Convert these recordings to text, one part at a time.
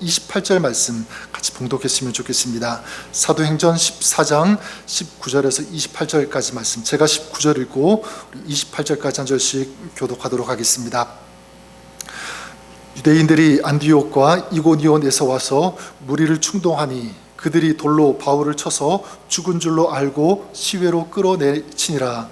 28절 말씀 같이 봉독했으면 좋겠습니다. 사도행전 14장 19절에서 28절까지 말씀, 제가 19절 읽고 28절까지 한 절씩 교독하도록 하겠습니다. 유대인들이 안디옥과 이고니온에서 와서 무리를 충동하니 그들이 돌로 바울을 쳐서 죽은 줄로 알고 시외로 끌어내치니라.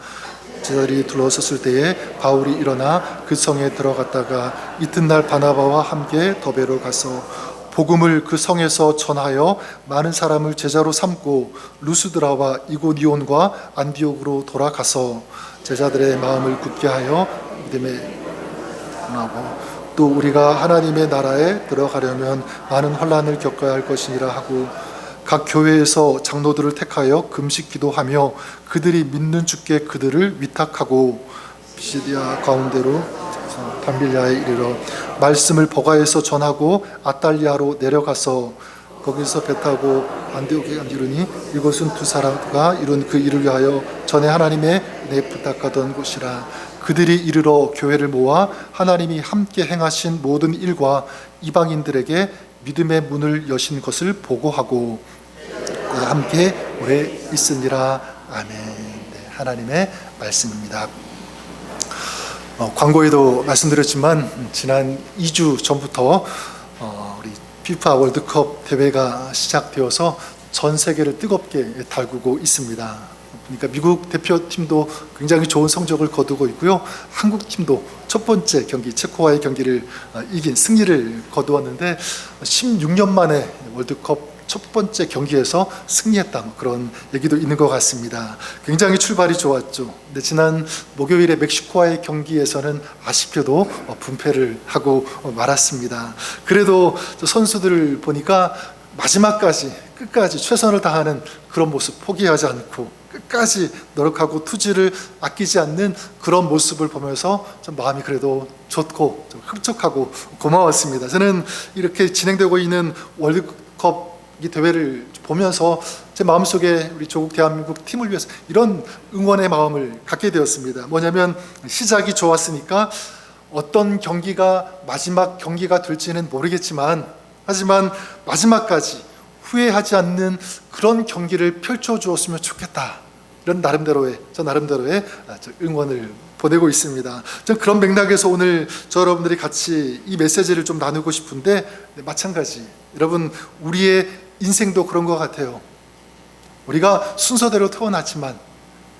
제자들이 둘러섰을 때에 바울이 일어나 그 성에 들어갔다가 이튿날 바나바와 함께 더베로 가서 복음을 그 성에서 전하여 많은 사람을 제자로 삼고 루스드라와 이고니온과 안디옥으로 돌아가서 제자들의 마음을 굳게 하여 믿음에 하고 또 우리가 하나님의 나라에 들어가려면 많은 환난을 겪어야 할 것이니라 하고 각 교회에서 장로들을 택하여 금식 기도하며 그들이 믿는 주께 그들을 위탁하고 피시디아 가운데로 담빌리아에 이르러 말씀을 버가에서 전하고 아탈리아로 내려가서 거기서 배 타고 안디옥에 이르니 이곳은 두 사람가 이룬 그 일을 위하여 전에 하나님의 은혜 부탁하던 곳이라. 그들이 이르러 교회를 모아 하나님이 함께 행하신 모든 일과 이방인들에게 믿음의 문을 여신 것을 보고하고 함께 오래 있으니라. 아멘. 네, 하나님의 말씀입니다. 광고에도 말씀드렸지만 지난 2주 전부터 우리 피파 월드컵 대회가 시작되어서 전 세계를 뜨겁게 달구고 있습니다. 그러니까 미국 대표팀도 굉장히 좋은 성적을 거두고 있고요. 한국 팀도 첫 번째 경기 체코와의 경기를 이긴 승리를 거두었는데 16년 만에 월드컵 첫 번째 경기에서 승리했다, 그런 얘기도 있는 것 같습니다. 굉장히 출발이 좋았죠. 근데 지난 목요일에 멕시코와의 경기에서는 아쉽게도 분패를 하고 말았습니다. 그래도 선수들을 보니까 마지막까지 끝까지 최선을 다하는 그런 모습, 포기하지 않고 끝까지 노력하고 투지를 아끼지 않는 그런 모습을 보면서 좀 마음이 그래도 좋고 좀 흡족하고 고마웠습니다. 저는 이렇게 진행되고 있는 월드컵 이 대회를 보면서 제 마음속에 우리 조국 대한민국 팀을 위해서 이런 응원의 마음을 갖게 되었습니다. 뭐냐면 시작이 좋았으니까 어떤 경기가 마지막 경기가 될지는 모르겠지만 하지만 마지막까지 후회하지 않는 그런 경기를 펼쳐주었으면 좋겠다, 이런 저 나름대로의 응원을 보내고 있습니다. 저는 그런 맥락에서 오늘 저 여러분들이 같이 이 메시지를 좀 나누고 싶은데, 마찬가지 여러분, 우리의 인생도 그런 것 같아요. 우리가 순서대로 태어났지만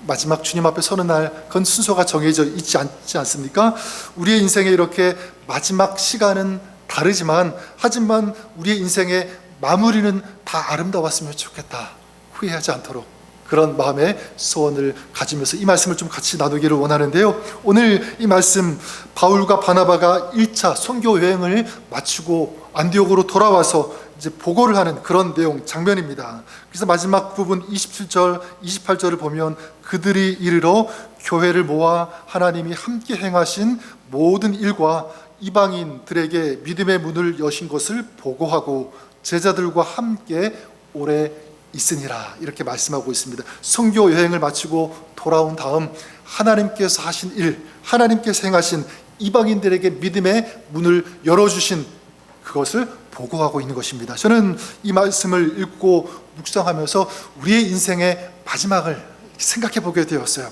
마지막 주님 앞에 서는 날 그건 순서가 정해져 있지 않습니까? 우리의 인생에 이렇게 마지막 시간은 다르지만 하지만 우리의 인생의 마무리는 다 아름다웠으면 좋겠다, 후회하지 않도록, 그런 마음의 소원을 가지면서 이 말씀을 좀 같이 나누기를 원하는데요. 오늘 이 말씀, 바울과 바나바가 1차 선교 여행을 마치고 안디옥으로 돌아와서 이제 보고를 하는 그런 내용, 장면입니다. 그래서 마지막 부분 27절, 28절을 보면 그들이 이르러 교회를 모아 하나님이 함께 행하신 모든 일과 이방인들에게 믿음의 문을 여신 것을 보고하고 제자들과 함께 오래 있으니라, 이렇게 말씀하고 있습니다. 선교 여행을 마치고 돌아온 다음 하나님께서 하신 일, 하나님께서 행하신 이방인들에게 믿음의 문을 열어주신 그것을 보고하고 있는 것입니다. 저는 이 말씀을 읽고 묵상하면서 우리의 인생의 마지막을 생각해 보게 되었어요.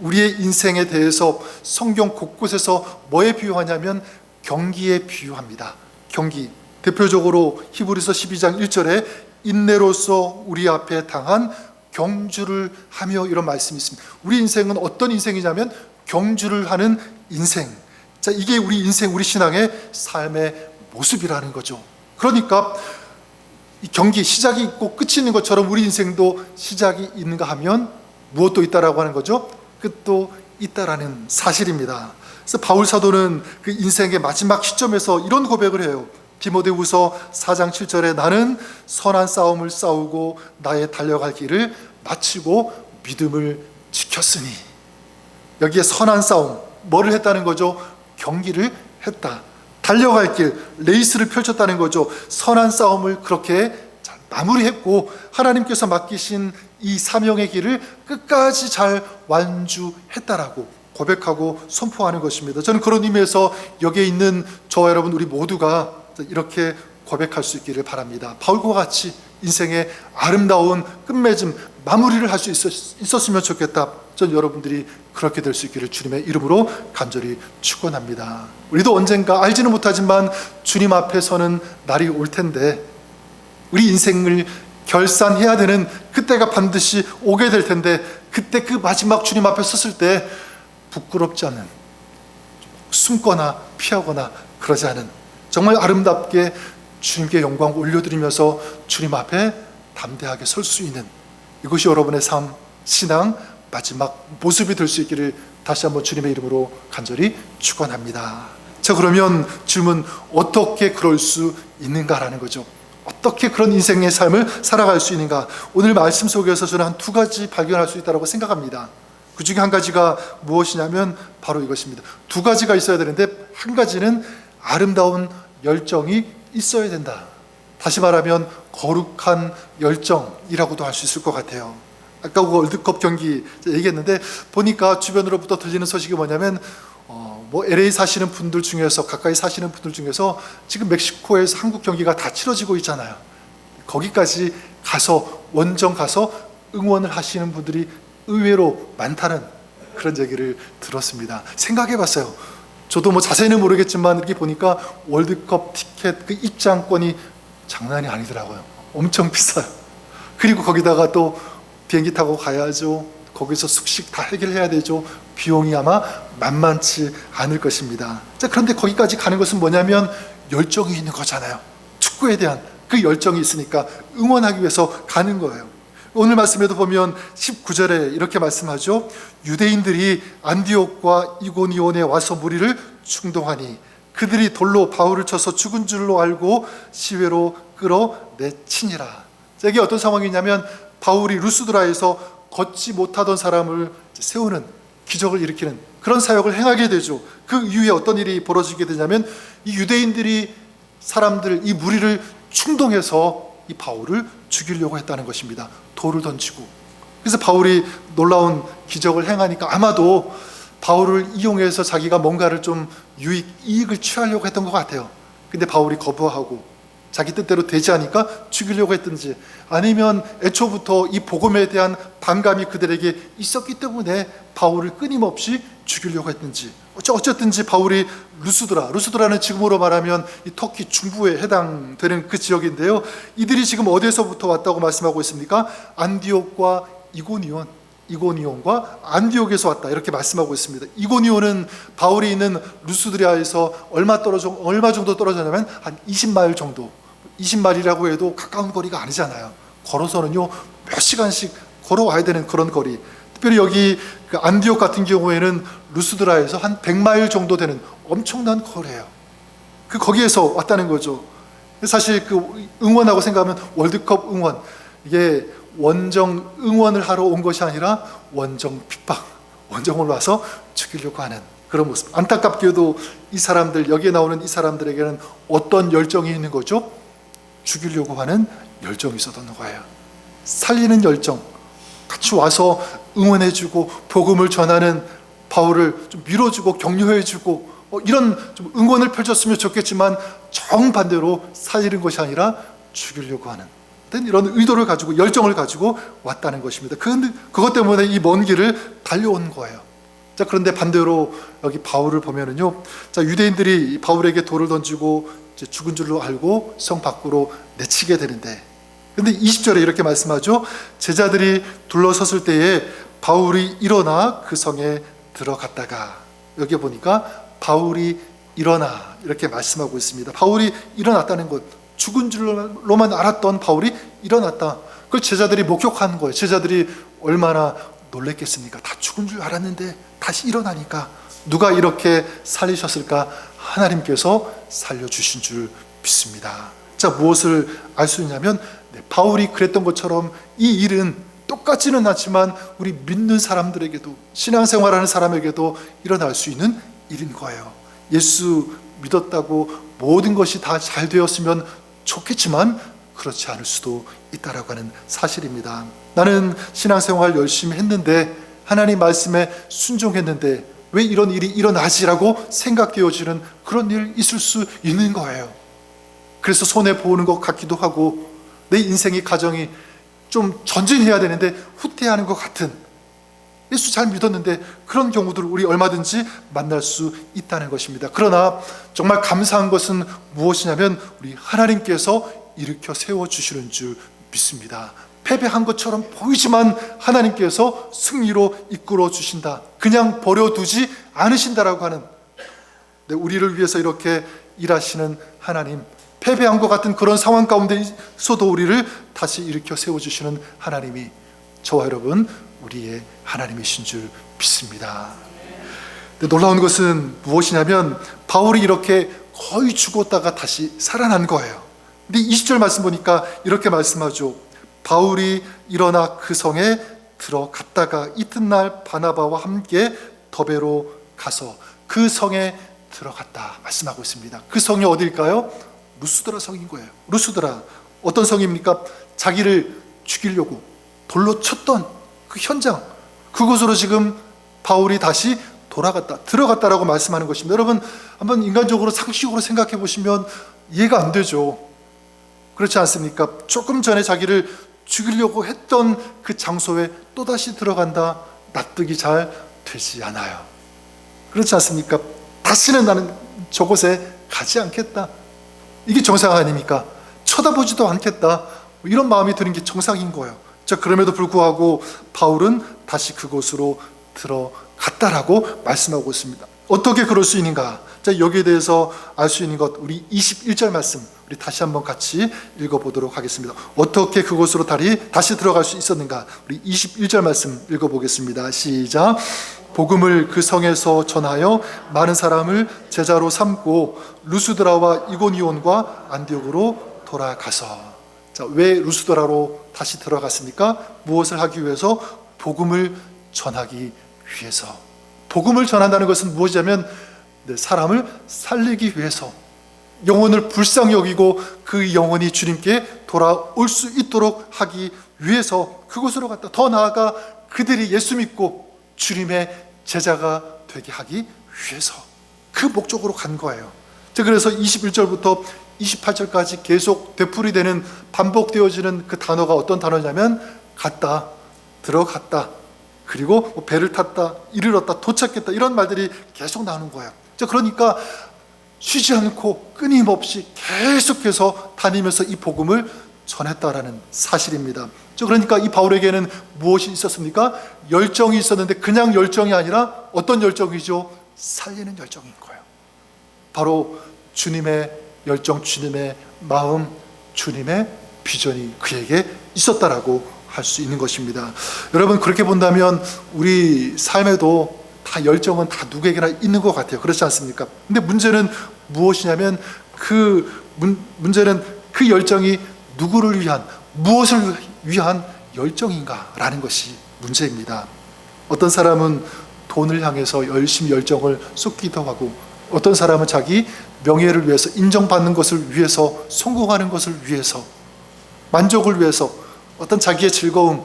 우리의 인생에 대해서 성경 곳곳에서 뭐에 비유하냐면 경기에 비유합니다. 경기, 대표적으로 히브리서 12장 1절에 인내로서 우리 앞에 당한 경주를 하며, 이런 말씀이 있습니다. 우리 인생은 어떤 인생이냐면 경주를 하는 인생. 자, 이게 우리 인생, 우리 신앙의 삶의 모습이라는 거죠. 그러니까 이 경기, 시작이 있고 끝이 있는 것처럼 우리 인생도 시작이 있는가 하면 무엇도 있다라고 하는 거죠. 끝도 있다라는 사실입니다. 그래서 바울 사도는 그 인생의 마지막 시점에서 이런 고백을 해요. 디모데후서 4장 7절에 나는 선한 싸움을 싸우고 나의 달려갈 길을 마치고 믿음을 지켰으니, 여기에 선한 싸움, 뭐를 했다는 거죠? 경기를 했다. 달려갈 길, 레이스를 펼쳤다는 거죠. 선한 싸움을 그렇게 잘 마무리했고 하나님께서 맡기신 이 사명의 길을 끝까지 잘 완주했다라고 고백하고 선포하는 것입니다. 저는 그런 의미에서 여기에 있는 저와 여러분 우리 모두가 이렇게 고백할 수 있기를 바랍니다. 바울과 같이 인생의 아름다운 끝맺음, 마무리를 할 수 있었으면 좋겠다. 전 여러분들이 그렇게 될 수 있기를 주님의 이름으로 간절히 축원합니다. 우리도 언젠가 알지는 못하지만 주님 앞에 서는 날이 올 텐데, 우리 인생을 결산해야 되는 그때가 반드시 오게 될 텐데, 그때 그 마지막 주님 앞에 섰을 때 부끄럽지 않은, 숨거나 피하거나 그러지 않은, 정말 아름답게 주님께 영광 올려드리면서 주님 앞에 담대하게 설 수 있는, 이것이 여러분의 삶, 신앙 마지막 모습이 될 수 있기를 다시 한번 주님의 이름으로 간절히 축원합니다. 자, 그러면 질문, 어떻게 그럴 수 있는가라는 거죠. 어떻게 그런 인생의 삶을 살아갈 수 있는가? 오늘 말씀 속에서 저는 한 두 가지 발견할 수 있다고 생각합니다. 그 중에 한 가지가 무엇이냐면 바로 이것입니다. 두 가지가 있어야 되는데, 한 가지는 아름다운 열정이 있어야 된다. 다시 말하면 거룩한 열정이라고도 할 수 있을 것 같아요. 아까 월드컵 경기 얘기했는데, 보니까 주변으로부터 들리는 소식이 뭐냐면 LA 사시는 분들 중에서, 가까이 사시는 분들 중에서 지금 멕시코에서 한국 경기가 다 치러지고 있잖아요. 거기까지 가서, 원정 가서 응원을 하시는 분들이 의외로 많다는 그런 얘기를 들었습니다. 생각해 봤어요. 저도 자세히는 모르겠지만 이렇게 보니까 월드컵 티켓 그 입장권이 장난이 아니더라고요. 엄청 비싸요. 그리고 거기다가 또 비행기 타고 가야죠. 거기서 숙식 다 해결해야 되죠. 비용이 아마 만만치 않을 것입니다. 자, 그런데 거기까지 가는 것은 뭐냐면 열정이 있는 거잖아요. 축구에 대한 그 열정이 있으니까 응원하기 위해서 가는 거예요. 오늘 말씀에도 보면 19절에 이렇게 말씀하죠. 유대인들이 안디옥과 이고니온에 와서 무리를 충동하니 그들이 돌로 바울을 쳐서 죽은 줄로 알고 시외로 끌어내치니라. 이게 어떤 상황이냐면, 바울이 루스드라에서 걷지 못하던 사람을 세우는, 기적을 일으키는 그런 사역을 행하게 되죠. 그 이후에 어떤 일이 벌어지게 되냐면, 이 유대인들이 사람들, 이 무리를 충동해서 이 바울을 죽이려고 했다는 것입니다. 돌을 던지고. 그래서 바울이 놀라운 기적을 행하니까 아마도 바울을 이용해서 자기가 뭔가를 좀 이익을 취하려고 했던 것 같아요. 근데 바울이 거부하고 자기 뜻대로 되지 않으니까 죽이려고 했든지, 아니면 애초부터 이 복음에 대한 반감이 그들에게 있었기 때문에 바울을 끊임없이 죽이려고 했든지, 어쨌든지 바울이 루스드라는 지금으로 말하면 이 터키 중부에 해당되는 그 지역인데요. 이들이 지금 어디에서부터 왔다고 말씀하고 있습니까? 안디옥과 이고니온과 안디옥에서 왔다, 이렇게 말씀하고 있습니다. 이고니온은 바울이 있는 루스드라에서 얼마 정도 떨어졌냐면 한 20마일 정도. 20마일이라고 해도 가까운 거리가 아니잖아요. 걸어서는요 몇 시간씩 걸어와야 되는 그런 거리. 특별히 여기 그 안디옥 같은 경우에는 루스드라에서 한 100마일 정도 되는 엄청난 거리예요. 거기에서 왔다는 거죠. 사실 그 응원하고 생각하면 월드컵 응원, 이게 원정 응원을 하러 온 것이 아니라 원정 핍박, 원정을 와서 죽이려고 하는 그런 모습. 안타깝게도 이 사람들, 여기에 나오는 이 사람들에게는 어떤 열정이 있는 거죠? 죽이려고 하는 열정이 있었던 거예요. 살리는 열정, 같이 와서 응원해주고 복음을 전하는 바울을 좀 밀어주고 격려해주고 이런 좀 응원을 펼쳤으면 좋겠지만, 정반대로 살리는 것이 아니라 죽이려고 하는 이런 의도를 가지고, 열정을 가지고 왔다는 것입니다. 그것 때문에 이 먼 길을 달려온 거예요. 자, 그런데 반대로 여기 바울을 보면은요, 자, 유대인들이 바울에게 돌을 던지고 이제 죽은 줄로 알고 성 밖으로 내치게 되는데, 근데 20절에 이렇게 말씀하죠. 제자들이 둘러섰을 때에 바울이 일어나 그 성에 들어갔다가, 여기 보니까 바울이 일어나 이렇게 말씀하고 있습니다. 바울이 일어났다는 것, 죽은 줄로만 알았던 바울이 일어났다. 그걸 제자들이 목격한 거예요. 제자들이 얼마나 놀랬겠습니까? 다 죽은 줄 알았는데 다시 일어나니까. 누가 이렇게 살리셨을까? 하나님께서 살려주신 줄 믿습니다. 자, 무엇을 알 수 있냐면, 바울이 그랬던 것처럼 이 일은 똑같지는 않지만 우리 믿는 사람들에게도, 신앙생활하는 사람에게도 일어날 수 있는 일인 거예요. 예수 믿었다고 모든 것이 다 잘 되었으면 좋겠지만 그렇지 않을 수도 있다라고 하는 사실입니다. 나는 신앙생활 열심히 했는데, 하나님 말씀에 순종했는데 왜 이런 일이 일어나지라고 생각되어지는 그런 일 있을 수 있는 거예요. 그래서 손해 보는 것 같기도 하고 내 인생의 가정이 좀 전진해야 되는데 후퇴하는 것 같은, 예수 잘 믿었는데 그런 경우들을 우리 얼마든지 만날 수 있다는 것입니다. 그러나 정말 감사한 것은 무엇이냐면 우리 하나님께서 일으켜 세워주시는 줄 믿습니다. 패배한 것처럼 보이지만 하나님께서 승리로 이끌어 주신다, 그냥 버려두지 않으신다라고 하는, 우리를 위해서 이렇게 일하시는 하나님, 패배한 것 같은 그런 상황 가운데서도 우리를 다시 일으켜 세워주시는 하나님이 저와 여러분 우리의 하나님이신 줄 믿습니다. 근데 놀라운 것은 무엇이냐면 바울이 이렇게 거의 죽었다가 다시 살아난 거예요. 근데 20절 말씀 보니까 이렇게 말씀하죠. 바울이 일어나 그 성에 들어갔다가 이튿날 바나바와 함께 더베로 가서 그 성에 들어갔다 말씀하고 있습니다. 그 성이 어디일까요? 루스드라 성인 거예요. 루스드라, 어떤 성입니까? 자기를 죽이려고 돌로 쳤던 그 현장, 그곳으로 지금 바울이 다시 들어갔다라고 말씀하는 것입니다. 여러분, 한번 인간적으로 상식으로 생각해 보시면 이해가 안 되죠. 그렇지 않습니까? 조금 전에 자기를 죽이려고 했던 그 장소에 또다시 들어간다, 납득이 잘 되지 않아요. 그렇지 않습니까? 다시는 나는 저곳에 가지 않겠다, 이게 정상 아닙니까? 쳐다보지도 않겠다, 이런 마음이 드는 게 정상인 거예요. 자, 그럼에도 불구하고 바울은 다시 그곳으로 들어갔다라고 말씀하고 있습니다. 어떻게 그럴 수 있는가? 자, 여기에 대해서 알 수 있는 것, 우리 21절 말씀 우리 다시 한번 같이 읽어보도록 하겠습니다. 어떻게 그곳으로 다시 들어갈 수 있었는가? 우리 21절 말씀 읽어보겠습니다. 시작. 복음을 그 성에서 전하여 많은 사람을 제자로 삼고 루스드라와 이고니온과 안디옥으로 돌아가서. 자, 왜 루스드라로 다시 들어갔습니까? 무엇을 하기 위해서? 복음을 전하기 위해서. 복음을 전한다는 것은 무엇이냐면 사람을 살리기 위해서, 영혼을 불쌍히 여기고 그 영혼이 주님께 돌아올 수 있도록 하기 위해서 그곳으로 갔다. 더 나아가 그들이 예수 믿고 주님의 제자가 되게 하기 위해서 그 목적으로 간 거예요. 그래서 21절부터 28절까지 계속 되풀이되는, 반복되어지는 그 단어가 어떤 단어냐면 갔다, 들어갔다, 그리고 배를 탔다, 이르렀다, 도착했다, 이런 말들이 계속 나오는 거예요. 그러니까 쉬지 않고 끊임없이 계속해서 다니면서 이 복음을 전했다라는 사실입니다. 그러니까 이 바울에게는 무엇이 있었습니까? 열정이 있었는데 그냥 열정이 아니라 어떤 열정이죠? 살리는 열정인 거예요. 바로 주님의 열정, 주님의 마음, 주님의 비전이 그에게 있었다라고 할 수 있는 것입니다. 여러분, 그렇게 본다면 우리 삶에도 다 열정은 다 누구에게나 있는 것 같아요. 그렇지 않습니까? 근데 문제는 무엇이냐면 문제는 그 열정이 누구를 위한, 무엇을 위한 열정인가라는 것이 문제입니다. 어떤 사람은 돈을 향해서 열심히 열정을 쏟기도 하고, 어떤 사람은 자기 명예를 위해서, 인정받는 것을 위해서, 성공하는 것을 위해서, 만족을 위해서, 어떤 자기의 즐거움,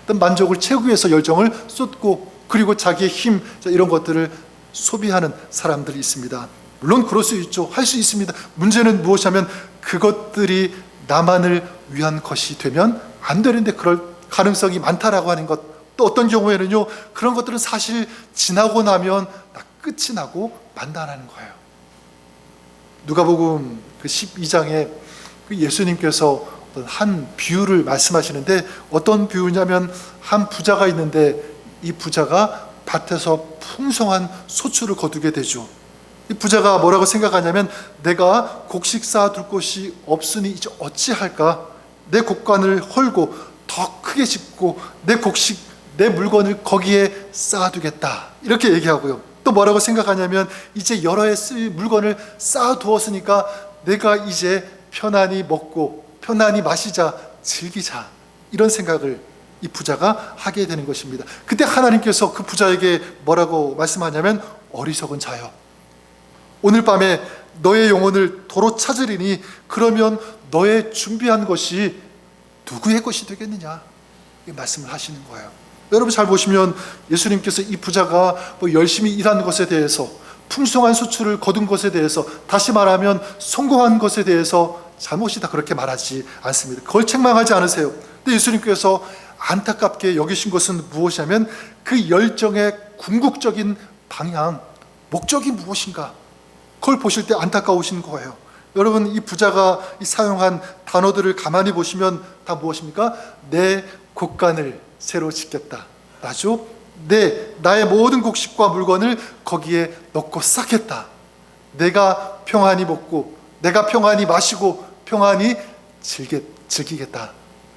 어떤 만족을 채우기 위해서 열정을 쏟고, 그리고 자기의 힘, 이런 것들을 소비하는 사람들이 있습니다. 물론 그럴 수 있죠. 할 수 있습니다. 문제는 무엇이냐면 그것들이 나만을 위한 것이 되면 안 되는데 그럴 가능성이 많다라고 하는 것. 또 어떤 경우에는요, 그런 것들은 사실 지나고 나면 끝이 나고 만다라는 거예요. 누가복음 그 12장에 그 예수님께서 어떤 한 비유를 말씀하시는데, 어떤 비유냐면 한 부자가 있는데 이 부자가 밭에서 풍성한 소출을 거두게 되죠. 이 부자가 뭐라고 생각하냐면, 내가 곡식 쌓아둘 곳이 없으니 이제 어찌할까? 내 곡간을 헐고 더 크게 짓고 내 물건을 거기에 쌓아두겠다, 이렇게 얘기하고요. 또 뭐라고 생각하냐면, 이제 여러 해 쓸 물건을 쌓아두었으니까 내가 이제 편안히 먹고 편안히 마시자, 즐기자, 이런 생각을 이 부자가 하게 되는 것입니다. 그때 하나님께서 그 부자에게 뭐라고 말씀하냐면, 어리석은 자여, 오늘 밤에 너의 영혼을 도로 찾으리니 그러면 너의 준비한 것이 누구의 것이 되겠느냐, 이 말씀을 하시는 거예요. 여러분 잘 보시면 예수님께서 이 부자가 열심히 일한 것에 대해서, 풍성한 수출을 거둔 것에 대해서, 다시 말하면 성공한 것에 대해서 잘못이다 그렇게 말하지 않습니다. 그걸 책망하지 않으세요. 근데 예수님께서 안타깝게 여기신 것은 무엇이냐면 그 열정의 궁극적인 방향, 목적이 무엇인가, 그걸 보실 때 안타까우신 거예요. 여러분, 이 부자가 사용한 단어들을 가만히 보시면 다 무엇입니까? 내 곡간을 새로 짓겠다, 나죠? 나의 모든 곡식과 물건을 거기에 넣고 쌓겠다. 내가 평안히 먹고, 내가 평안히 마시고, 평안히 즐기겠다.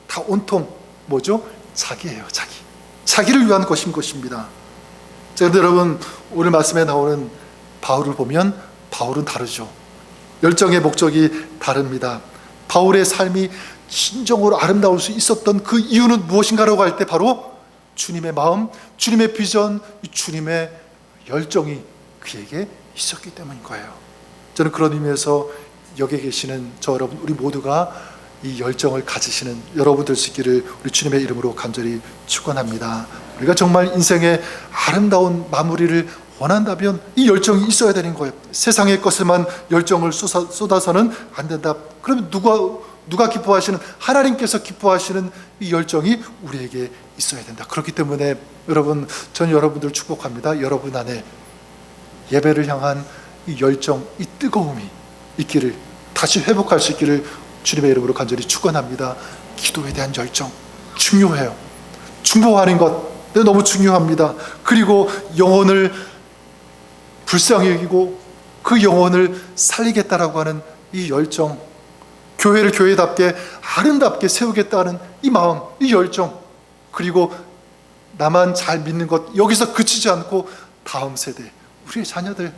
다 온통 뭐죠? 자기예요. 자기를 위한 것입니다. 그런데 여러분, 오늘 말씀에 나오는 바울을 보면 바울은 다르죠. 열정의 목적이 다릅니다. 바울의 삶이 진정으로 아름다울 수 있었던 그 이유는 무엇인가라고 할 때 바로 주님의 마음, 주님의 비전, 주님의 열정이 그에게 있었기 때문인 거예요. 저는 그런 의미에서 여기 계시는 저 여러분, 우리 모두가 이 열정을 가지시는 여러분 될 수 있기를 우리 주님의 이름으로 간절히 축원합니다. 우리가 정말 인생의 아름다운 마무리를 원한다면 이 열정이 있어야 되는 거예요. 세상의 것에만 열정을 쏟아서는 안 된다. 그러면 누가 기뻐하시는, 하나님께서 기뻐하시는 이 열정이 우리에게 있어야 된다. 그렇기 때문에 여러분, 전 여러분들 축복합니다. 여러분 안에 예배를 향한 이 열정, 이 뜨거움이 있기를, 다시 회복할 수 있기를 주님의 이름으로 간절히 축원합니다. 기도에 대한 열정 중요해요. 중보하는 것 너무 중요합니다. 그리고 영혼을 불쌍히 여기고 그 영혼을 살리겠다라고 하는 이 열정, 교회를 교회답게 아름답게 세우겠다는 이 마음, 이 열정, 그리고 나만 잘 믿는 것 여기서 그치지 않고 다음 세대, 우리의 자녀들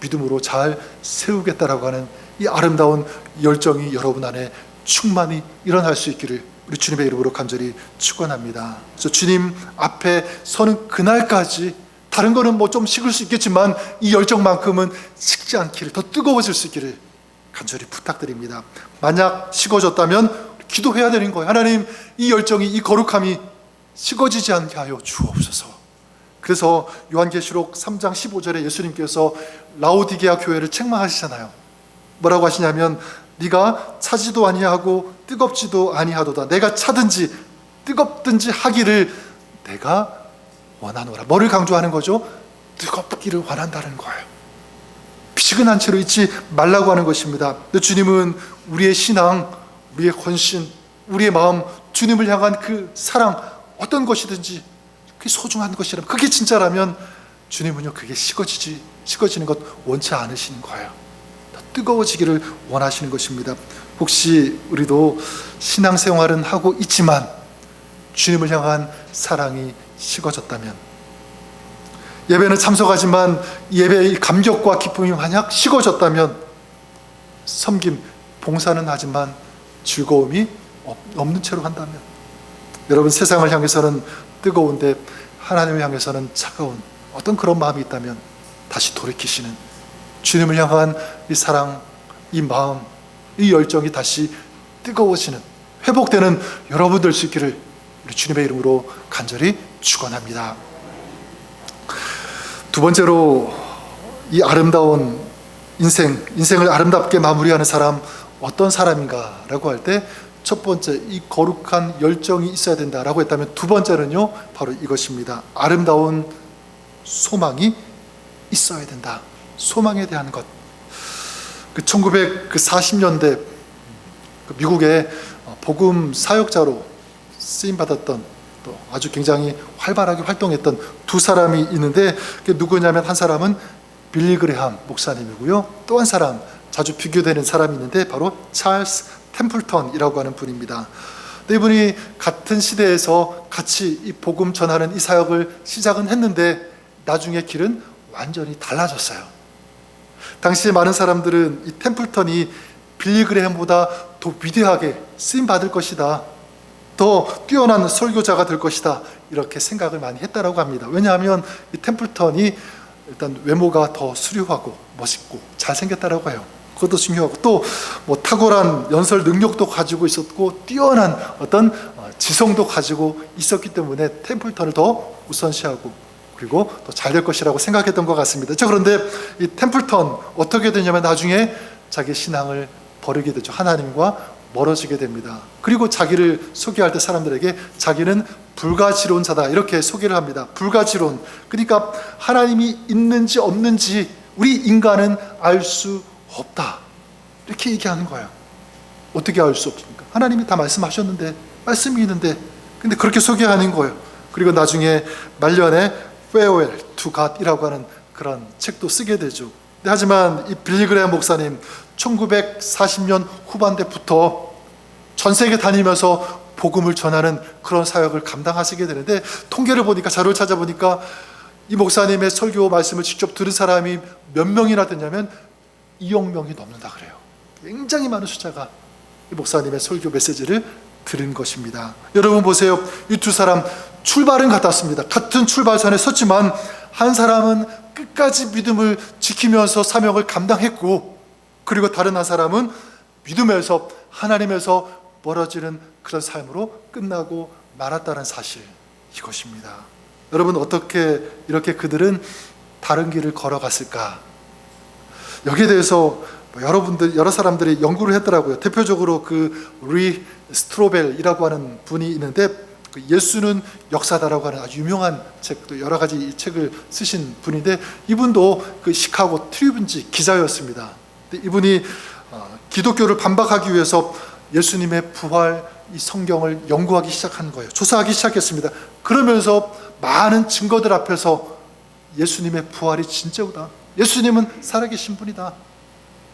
믿음으로 잘 세우겠다라고 하는 이 아름다운 열정이 여러분 안에 충만히 일어날 수 있기를 우리 주님의 이름으로 간절히 축원합니다. 그래서 주님 앞에 서는 그날까지 다른 거는 뭐 좀 식을 수 있겠지만 이 열정만큼은 식지 않기를, 더 뜨거워질 수 있기를 간절히 부탁드립니다. 만약 식어졌다면 기도해야 되는 거예요. 하나님, 이 열정이, 이 거룩함이 식어지지 않게 하여 주옵소서. 그래서 요한계시록 3장 15절에 예수님께서 라오디게아 교회를 책망하시잖아요. 뭐라고 하시냐면 네가 차지도 아니하고 뜨겁지도 아니하도다. 내가 차든지 뜨겁든지 하기를 내가 원하노라. 뭐를 강조하는 거죠? 뜨겁기를 원한다는 거예요. 피식은한 채로 있지 말라고 하는 것입니다. 근데 주님은 우리의 신앙, 우리의 헌신, 우리의 마음, 주님을 향한 그 사랑, 어떤 것이든지 그게 소중한 것이라면, 그게 진짜라면 주님은요, 그게 식어지는 것 원치 않으시는 거예요. 더 뜨거워지기를 원하시는 것입니다. 혹시 우리도 신앙생활은 하고 있지만 주님을 향한 사랑이 식어졌다면, 예배는 참석하지만 예배의 감격과 기쁨이 만약 식어졌다면, 섬김, 봉사는 하지만 즐거움이 없는 채로 한다면, 여러분, 세상을 향해서는 뜨거운데 하나님을 향해서는 차가운 어떤 그런 마음이 있다면 다시 돌이키시는, 주님을 향한 이 사랑, 이 마음, 이 열정이 다시 뜨거워지는, 회복되는 여러분 될 수 있기를 우리 주님의 이름으로 간절히 축원합니다. 두 번째로, 이 아름다운 인생을 아름답게 마무리하는 사람, 어떤 사람인가라고 할 때 첫 번째, 이 거룩한 열정이 있어야 된다라고 했다면, 두 번째는요, 바로 이것입니다. 아름다운 소망이 있어야 된다. 소망에 대한 것. 1940년대 미국의 복음 사역자로 쓰임받았던, 또 아주 굉장히 활발하게 활동했던 두 사람이 있는데, 그게 누구냐면 한 사람은 빌리 그레함 목사님이고요, 또 한 사람, 자주 비교되는 사람이 있는데 바로 찰스 템플턴이라고 하는 분입니다. 이분이 같은 시대에서 같이 이 복음 전하는 이 사역을 시작은 했는데 나중에 길은 완전히 달라졌어요. 당시에 많은 사람들은 이 템플턴이 빌리 그레함보다 더 위대하게 쓰임받을 것이다, 더 뛰어난 설교자가 될 것이다, 이렇게 생각을 많이 했다라고 합니다. 왜냐하면 이 템플턴이 일단 외모가 더 수려하고 멋있고 잘생겼다라고 해요. 그것도 중요하고, 또 뭐 탁월한 연설 능력도 가지고 있었고 뛰어난 어떤 지성도 가지고 있었기 때문에 템플턴을 더 우선시하고, 그리고 더 잘 될 것이라고 생각했던 것 같습니다. 그런데 이 템플턴 어떻게 되냐면 나중에 자기 신앙을 버리게 되죠. 하나님과 멀어지게 됩니다. 그리고 자기를 소개할 때 사람들에게 자기는 불가지로운 자다 이렇게 소개를 합니다. 불가지로운, 그러니까 하나님이 있는지 없는지 우리 인간은 알 수 없다 이렇게 얘기하는 거예요. 어떻게 알 수 없습니까? 하나님이 다 말씀하셨는데, 말씀이 있는데, 근데 그렇게 소개하는 거예요. 그리고 나중에 말년에 Farewell to God이라고 하는 그런 책도 쓰게 되죠. 하지만 이 빌리 그레이엄 목사님 1940년 후반대부터 전 세계 다니면서 복음을 전하는 그런 사역을 감당하시게 되는데, 통계를 보니까, 자료를 찾아보니까 이 목사님의 설교 말씀을 직접 들은 사람이 몇 명이나 됐냐면 2억 명이 넘는다 그래요. 굉장히 많은 숫자가 이 목사님의 설교 메시지를 들은 것입니다. 여러분 보세요. 이 두 사람 출발은 같았습니다. 같은 출발선에 섰지만 한 사람은 끝까지 믿음을 지키면서 사명을 감당했고, 그리고 다른 한 사람은 믿음에서, 하나님에서 멀어지는 그런 삶으로 끝나고 말았다는 사실, 이것입니다. 여러분, 어떻게 이렇게 그들은 다른 길을 걸어갔을까? 여기에 대해서 여러 사람들이 연구를 했더라고요. 대표적으로 그 리 스트로벨이라고 하는 분이 있는데, 예수는 역사다라고 하는 아주 유명한 책도, 여러 가지 책을 쓰신 분인데, 이분도 그 시카고 트리뷴지 기자였습니다. 이분이 기독교를 반박하기 위해서 예수님의 부활, 이 성경을 연구하기 시작한 거예요. 조사하기 시작했습니다. 그러면서 많은 증거들 앞에서 예수님의 부활이 진짜다, 예수님은 살아계신 분이다,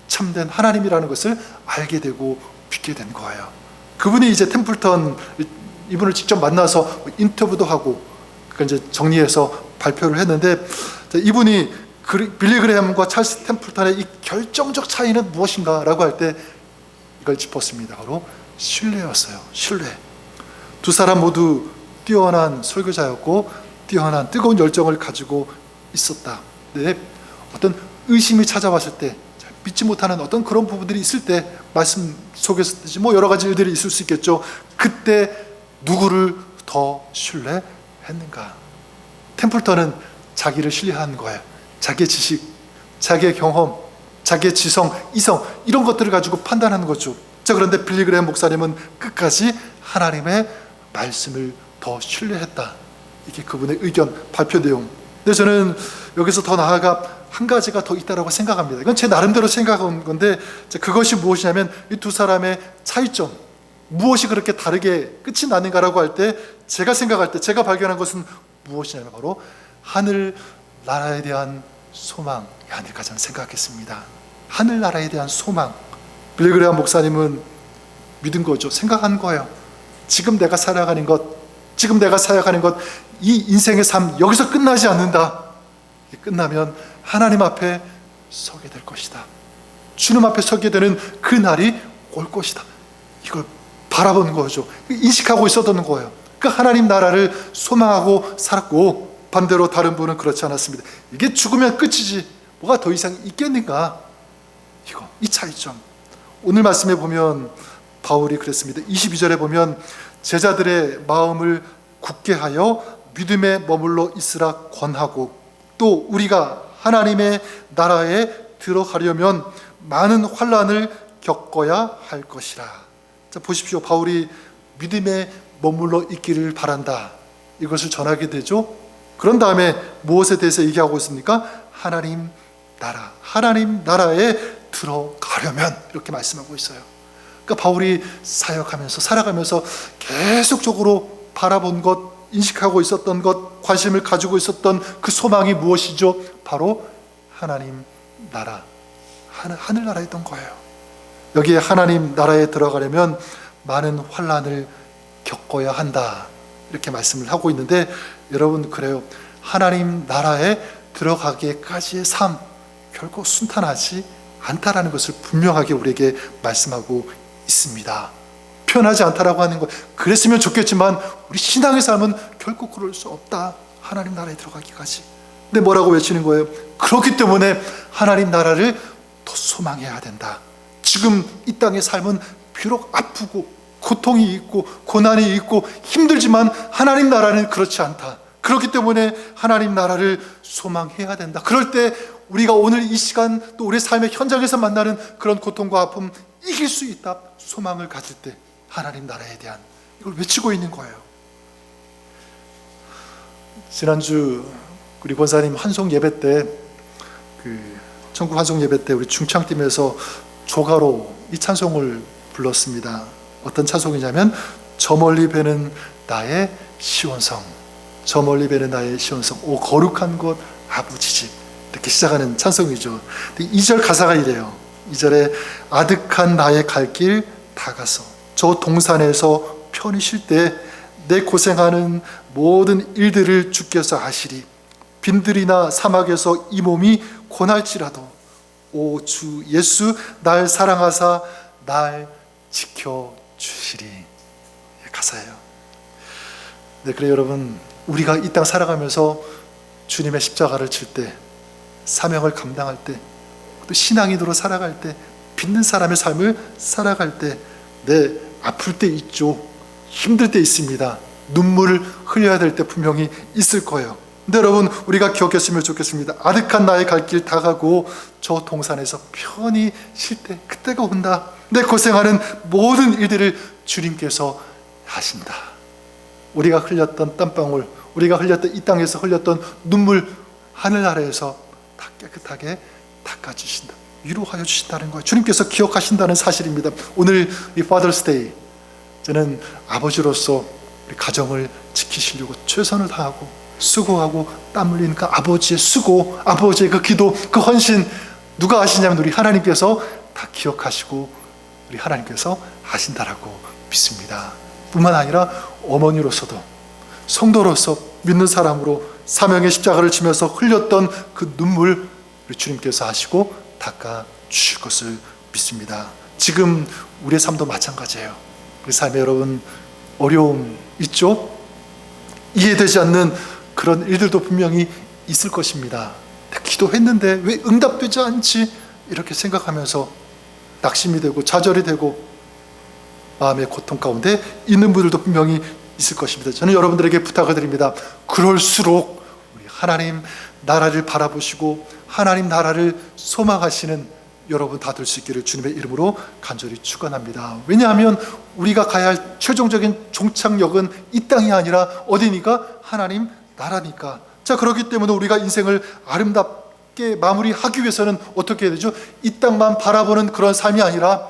참된 하나님이라는 것을 알게 되고 믿게 된 거예요. 그분이 이제 템플턴, 이분을 직접 만나서 인터뷰도 하고 이제 정리해서 발표를 했는데, 이분이 빌리 그레이엄과 찰스 템플턴의 이 결정적 차이는 무엇인가 라고 할 때 이걸 짚었습니다. 바로 신뢰였어요. 신뢰. 두 사람 모두 뛰어난 설교자였고 뛰어난 뜨거운 열정을 가지고 있었다. 근데 어떤 의심이 찾아왔을 때, 믿지 못하는 어떤 그런 부분들이 있을 때, 말씀 속에서든지 여러 가지 일들이 있을 수 있겠죠. 그때 누구를 더 신뢰했는가? 템플턴은 자기를 신뢰한 거예요. 자기의 지식, 자기의 경험, 자기의 지성, 이성, 이런 것들을 가지고 판단하는 거죠. 자, 그런데 빌리 그레이엄 목사님은 끝까지 하나님의 말씀을 더 신뢰했다. 이게 그분의 의견, 발표 내용. 근데 저는 여기서 더 나아가 한 가지가 더 있다고 생각합니다. 이건 제 나름대로 생각한 건데, 그것이 무엇이냐면 이 두 사람의 차이점, 무엇이 그렇게 다르게 끝이 나는가라고 할 때, 제가 생각할 때 제가 발견한 것은 무엇이냐면 바로 하늘 나라에 대한 소망이 아닐까 저는 생각했습니다. 하늘 나라에 대한 소망. 빌리 그레이엄 목사님은 믿은 거죠. 생각한 거예요. 지금 내가 살아가는 것, 지금 내가 사역하는 것, 이 인생의 삶 여기서 끝나지 않는다. 끝나면 하나님 앞에 서게 될 것이다. 주님 앞에 서게 되는 그 날이 올 것이다. 이걸 바라보는 거죠. 인식하고 있었던 거예요. 그 하나님 나라를 소망하고 살았고, 반대로 다른 분은 그렇지 않았습니다. 이게 죽으면 끝이지 뭐가 더 이상 있겠는가? 이 차이점. 오늘 말씀에 보면 바울이 그랬습니다. 22절에 보면 제자들의 마음을 굳게 하여 믿음에 머물러 있으라 권하고, 또 우리가 하나님의 나라에 들어가려면 많은 환난을 겪어야 할 것이라. 자, 보십시오. 바울이 믿음에 머물러 있기를 바란다, 이것을 전하게 되죠. 그런 다음에 무엇에 대해서 얘기하고 있습니까? 하나님 나라, 하나님 나라에 들어가려면, 이렇게 말씀하고 있어요. 그러니까 바울이 사역하면서 살아가면서 계속적으로 바라본 것, 인식하고 있었던 것, 관심을 가지고 있었던 그 소망이 무엇이죠? 바로 하나님 나라, 하늘 나라였던 거예요. 여기에 하나님 나라에 들어가려면 많은 환난을 겪어야 한다, 이렇게 말씀을 하고 있는데, 여러분 그래요. 하나님 나라에 들어가기까지의 삶 결코 순탄하지 않다라는 것을 분명하게 우리에게 말씀하고 있습니다. 편하지 않다라고 하는 것, 그랬으면 좋겠지만 우리 신앙의 삶은 결코 그럴 수 없다. 하나님 나라에 들어가기까지. 근데 뭐라고 외치는 거예요? 그렇기 때문에 하나님 나라를 더 소망해야 된다. 지금 이 땅의 삶은 비록 아프고 고통이 있고 고난이 있고 힘들지만 하나님 나라는 그렇지 않다. 그렇기 때문에 하나님 나라를 소망해야 된다. 그럴 때 우리가 오늘 이 시간, 또 우리 삶의 현장에서 만나는 그런 고통과 아픔, 이길 수 있다 소망을 가질 때 하나님 나라에 대한 이걸 외치고 있는 거예요. 지난주 우리 권사님 환송 예배 때 천국 환송 예배 때 우리 중창팀에서 조가로 이 찬송을 불렀습니다. 어떤 찬송이냐면 저 멀리 배는 나의 시온성, 저 멀리 배는 나의 시온성, 오 거룩한 곳 아버지 집, 이렇게 시작하는 찬송이죠. 2절 가사가 이래요. 2절에 아득한 나의 갈 길 다 가서 저 동산에서 편히 쉴 때 내 고생하는 모든 일들을 주께서 아시리. 빈들이나 사막에서 이 몸이 고날지라도 오 주 예수 날 사랑하사 날 지켜주시리. 가사예요. 네, 그래 여러분, 우리가 이 땅 살아가면서 주님의 십자가를 칠 때, 사명을 감당할 때, 또 신앙인으로 살아갈 때, 믿는 사람의 삶을 살아갈 때, 네, 아플 때 있죠. 힘들 때 있습니다. 눈물을 흘려야 될 때 분명히 있을 거예요. 근데 여러분, 우리가 기억했으면 좋겠습니다. 아득한 나의 갈 길 다 가고 저 동산에서 편히 쉴 때 그때가 온다. 내 고생하는 모든 일들을 주님께서 하신다. 우리가 흘렸던 땀방울, 우리가 흘렸던 이 땅에서 흘렸던 눈물, 하늘 아래에서 다 깨끗하게 닦아주신다. 위로하여 주신다는 거예요. 주님께서 기억하신다는 사실입니다. 오늘 이 Father's Day, 저는 아버지로서 우리 가정을 지키시려고 최선을 다하고 수고하고 땀 흘리는 그 아버지의 수고, 아버지의 그 기도, 그 헌신, 누가 하시냐면 우리 하나님께서 다 기억하시고 우리 하나님께서 하신다라고 믿습니다. 뿐만 아니라 어머니로서도, 성도로서, 믿는 사람으로 사명의 십자가를 지면서 흘렸던 그 눈물 우리 주님께서 하시고 닦아 주실 것을 믿습니다. 지금 우리의 삶도 마찬가지예요. 우리 삶에 여러분 어려움 있죠? 이해되지 않는 그런 일들도 분명히 있을 것입니다. 기도했는데 왜 응답되지 않지? 이렇게 생각하면서 낙심이 되고 좌절이 되고 마음의 고통 가운데 있는 분들도 분명히 있을 것입니다. 저는 여러분들에게 부탁을 드립니다. 그럴수록 우리 하나님 나라를 바라보시고 하나님 나라를 소망하시는 여러분 다 될 수 있기를 주님의 이름으로 간절히 축원합니다. 왜냐하면 우리가 가야 할 최종적인 종착역은 이 땅이 아니라 어디니까? 하나님 나라니까. 자, 그렇기 때문에 우리가 인생을 아름답게 마무리하기 위해서는 어떻게 해야 되죠? 이 땅만 바라보는 그런 삶이 아니라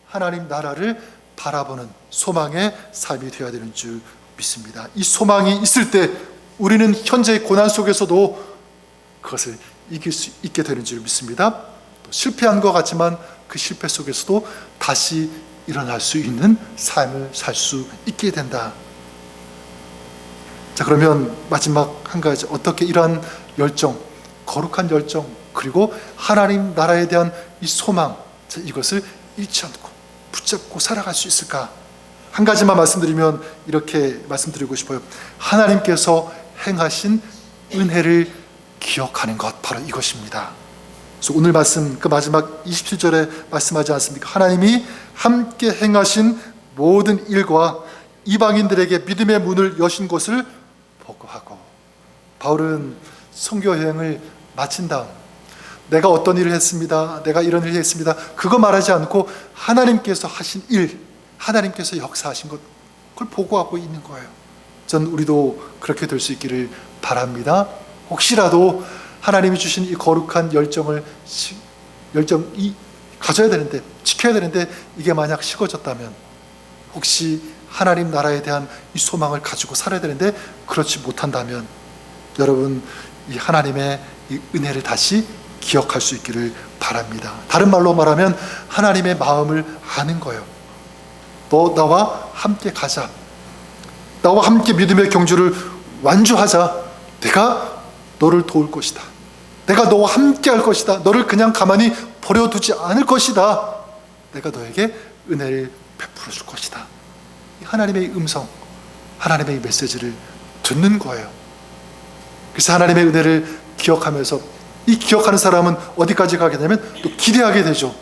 하나님 나라를 바라보는 소망의 삶이 되어야 되는 줄 믿습니다. 이 소망이 있을 때 우리는 현재의 고난 속에서도 그것을 이길 수 있게 되는 줄 믿습니다. 또 실패한 것 같지만 그 실패 속에서도 다시 일어날 수 있는 삶을 살 수 있게 된다. 자, 그러면 마지막 한 가지, 어떻게 이러한 열정, 거룩한 열정, 그리고 하나님 나라에 대한 이 소망, 자, 이것을 잃지 않고 붙잡고 살아갈 수 있을까? 한 가지만 말씀드리면 이렇게 말씀드리고 싶어요. 하나님께서 행하신 은혜를 기억하는 것, 바로 이것입니다. 그래서 오늘 말씀 그 마지막 27절에 말씀하지 않습니까? 하나님이 함께 행하신 모든 일과 이방인들에게 믿음의 문을 여신 것을 보고하고, 바울은 선교 여행을 마친 다음 내가 어떤 일을 했습니다, 내가 이런 일을 했습니다, 그거 말하지 않고 하나님께서 하신 일, 하나님께서 역사하신 것, 그걸 보고하고 있는 거예요. 전 우리도 그렇게 될 수 있기를 바랍니다. 혹시라도 하나님이 주신 이 거룩한 열정이 가져야 되는데, 지켜야 되는데 이게 만약 식어졌다면, 혹시 하나님 나라에 대한 이 소망을 가지고 살아야 되는데 그렇지 못한다면, 여러분 이 하나님의 이 은혜를 다시 기억할 수 있기를 바랍니다. 다른 말로 말하면 하나님의 마음을 아는 거예요. 너 나와 함께 가자, 나와 함께 믿음의 경주를 완주하자. 내가 너를 도울 것이다, 내가 너와 함께 할 것이다, 너를 그냥 가만히 버려두지 않을 것이다, 내가 너에게 은혜를 베풀어 줄 것이다. 하나님의 음성, 하나님의 메시지를 듣는 거예요. 그래서 하나님의 은혜를 기억하면서, 이 기억하는 사람은 어디까지 가게 되면 또 기대하게 되죠.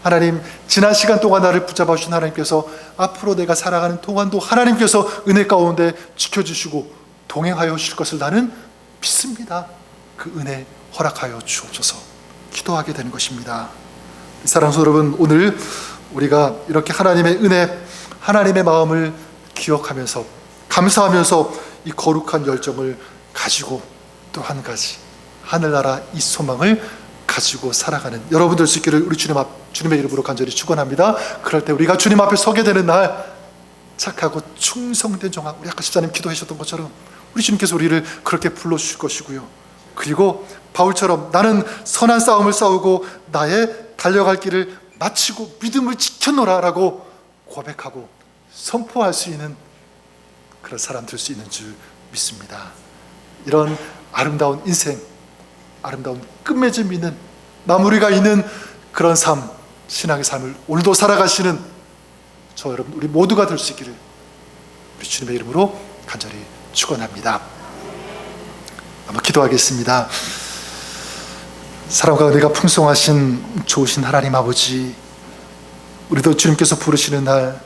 하나님, 지난 시간 동안 나를 붙잡아 주신 하나님께서 앞으로 내가 살아가는 동안도 하나님께서 은혜 가운데 지켜주시고 동행하여 주실 것을 나는 믿습니다. 그 은혜 허락하여 주옵소서 기도하게 되는 것입니다. 사랑하는 여러분, 오늘 우리가 이렇게 하나님의 은혜, 하나님의 마음을 기억하면서 감사하면서 이 거룩한 열정을 가지고 또 한 가지 하늘나라 이 소망을 가지고 살아가는 여러분들 수 있기를 우리 주님의 이름으로 간절히 축원합니다. 그럴 때 우리가 주님 앞에 서게 되는 날 착하고 충성된 종아, 우리 아까 집사님 기도해 주셨던 것처럼 우리 주님께서 우리를 그렇게 불러주실 것이고요. 그리고 바울처럼 나는 선한 싸움을 싸우고 나의 달려갈 길을 마치고 믿음을 지켰노라 라고 고백하고 선포할 수 있는 그런 사람 될 수 있는 줄 믿습니다. 이런 아름다운 인생, 아름다운 끝맺음 있는 마무리가 있는 그런 삶, 신앙의 삶을 오늘도 살아가시는 저 여러분 우리 모두가 될 수 있기를 우리 주님의 이름으로 간절히 축원합니다. 한번 기도하겠습니다. 사랑과 은혜가 풍성하신 좋으신 하나님 아버지, 우리도 주님께서 부르시는 날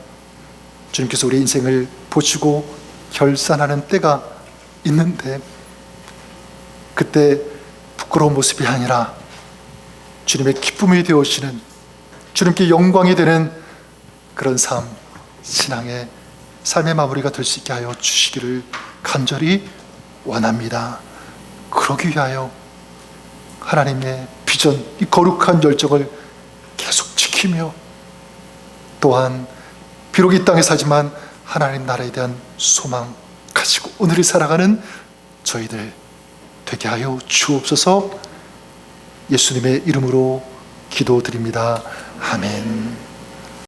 주님께서 우리 인생을 보시고 결산하는 때가 있는데 그때 부끄러운 모습이 아니라 주님의 기쁨이 되어지는, 주님께 영광이 되는 그런 삶, 신앙의 삶의 마무리가 될 수 있게 하여 주시기를 간절히 원합니다. 그러기 위하여 하나님의 비전, 이 거룩한 열정을 계속 지키며 또한 비록 이 땅에 사지만 하나님 나라에 대한 소망 가지고 오늘을 살아가는 저희들 되게 하여 주옵소서. 예수님의 이름으로 기도드립니다. 아멘.